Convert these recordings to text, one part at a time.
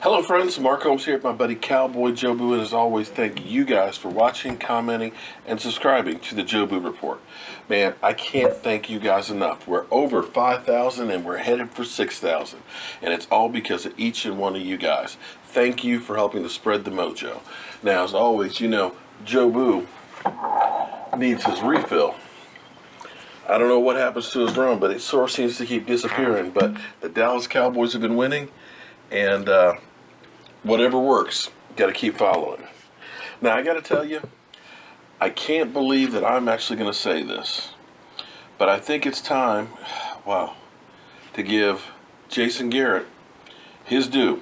Hello friends, Mark Holmes here with my buddy Cowboy Jobu, and as always, thank you guys for watching, commenting, and subscribing to the Jobu Report. Man, I can't thank you guys enough. We're over 5,000 and we're headed for 6,000, and it's all because of each and one of you guys. Thank you for helping to spread the mojo. Now, as always, you know, Jobu needs his refill. I don't know what happens to his rum, but it sort of seems to keep disappearing, but the Dallas Cowboys have been winning, and whatever works, got to keep following. Now, I got to tell you, I can't believe that I'm actually going to say this, but I think it's time, to give Jason Garrett his due.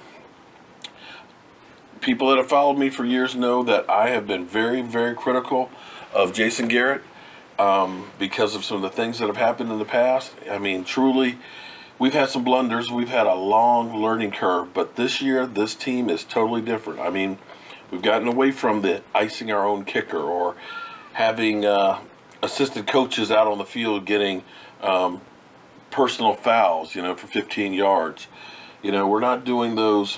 People that have followed me for years know that I have been very, very critical of Jason Garrett because of some of the things that have happened in the past. I mean, truly, we've had some blunders. We've had a long learning curve, but this year, this team is totally different. I mean, we've gotten away from the icing our own kicker or having assistant coaches out on the field getting personal fouls, for 15 yards. We're not doing those.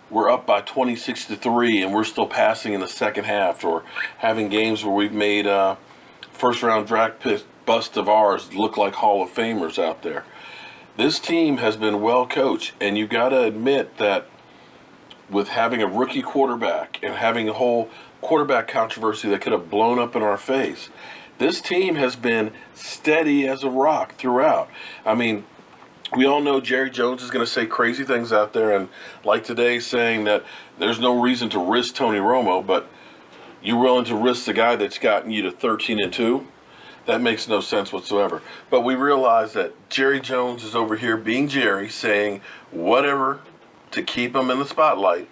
We're up by 26-3 and we're still passing in the second half, or having games where we've made first-round draft pick bust of ours look like Hall of Famers out there. This team has been well coached, and you got to admit that with having a rookie quarterback and having a whole quarterback controversy that could have blown up in our face, this team has been steady as a rock throughout. I mean, we all know Jerry Jones is going to say crazy things out there, and like today saying that there's no reason to risk Tony Romo, but you're willing to risk the guy that's gotten you to 13-2? That makes no sense whatsoever. But we realize that Jerry Jones is over here being Jerry, saying whatever to keep him in the spotlight,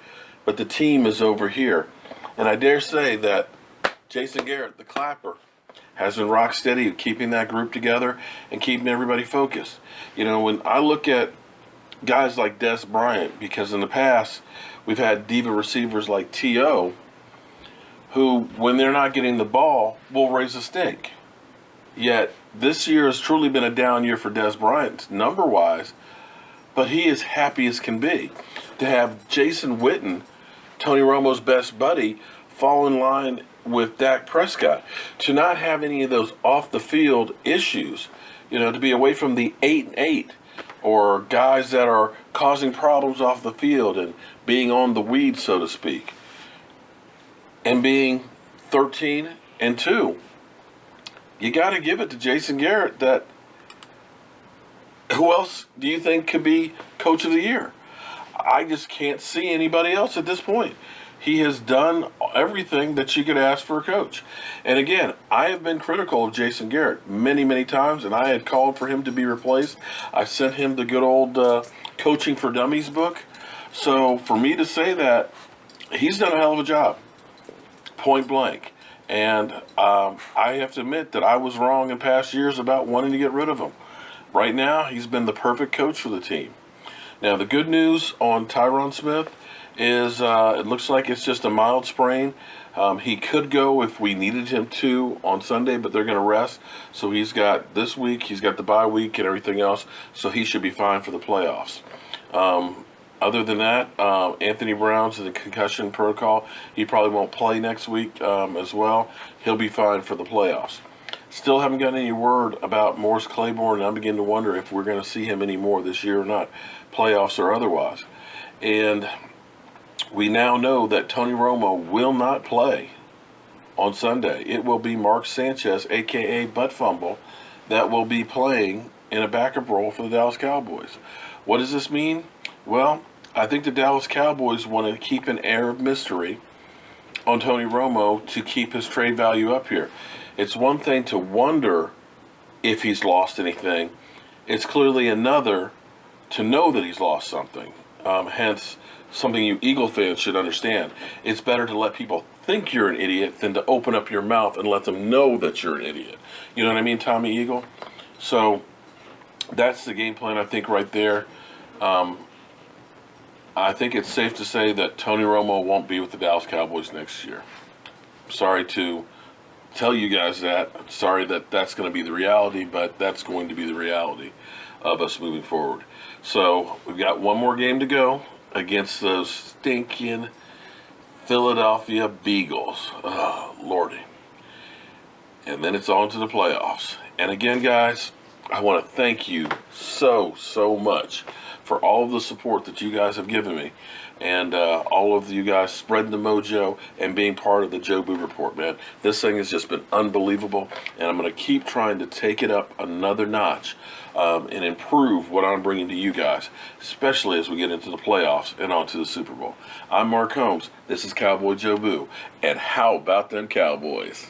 but the team is over here. And I dare say that Jason Garrett, the clapper, has been rock steady keeping that group together and keeping everybody focused. When I look at guys like Des Bryant, because in the past we've had diva receivers like T.O., who, when they're not getting the ball, will raise a stink. Yet, this year has truly been a down year for Des Bryant, number-wise, but he is happy as can be. To have Jason Witten, Tony Romo's best buddy, fall in line with Dak Prescott, to not have any of those off-the-field issues, to be away from the 8-8, or guys that are causing problems off the field and being on the weed, so to speak, and being 13-2. You got to give it to Jason Garrett that who else do you think could be Coach of the Year? I just can't see anybody else at this point. He has done everything that you could ask for a coach. And again, I have been critical of Jason Garrett many, many times, and I had called for him to be replaced. I sent him the good old Coaching for Dummies book. So for me to say that, he's done a hell of a job, point blank. And I have to admit that I was wrong in past years about wanting to get rid of him. Right now, he's been the perfect coach for the team. Now, the good news on Tyron Smith is it looks like it's just a mild sprain. He could go if we needed him to on Sunday, but they're going to rest. So he's got this week, he's got the bye week and everything else, so he should be fine for the playoffs. Other than that, Anthony Brown's in the concussion protocol. He probably won't play next week as well. He'll be fine for the playoffs. Still haven't gotten any word about Morris Claiborne, and I'm beginning to wonder if we're going to see him anymore this year or not, playoffs or otherwise. And we now know that Tony Romo will not play on Sunday. It will be Mark Sanchez, a.k.a. Butt Fumble, that will be playing in a backup role for the Dallas Cowboys. What does this mean? Well, I think the Dallas Cowboys want to keep an air of mystery on Tony Romo to keep his trade value up here. It's one thing to wonder if he's lost anything. It's clearly another to know that he's lost something. Hence, something you Eagle fans should understand. It's better to let people think you're an idiot than to open up your mouth and let them know that you're an idiot. You know what I mean, Tommy Eagle? So that's the game plan, I think, right there. I think it's safe to say that Tony Romo won't be with the Dallas Cowboys next year. Sorry to tell you guys that. Sorry that that's going to be the reality, but that's going to be the reality of us moving forward. So we've got one more game to go, against those stinking Philadelphia Beagles. Oh, Lordy. And then it's on to the playoffs. And again, guys, I want to thank you so, so much for all of the support that you guys have given me. And all of you guys spreading the mojo and being part of the Joe Boo Report, man. This thing has just been unbelievable. And I'm going to keep trying to take it up another notch and improve what I'm bringing to you guys, especially as we get into the playoffs and on to the Super Bowl. I'm Mark Holmes. This is Cowboy Joe Boo. And how about them Cowboys?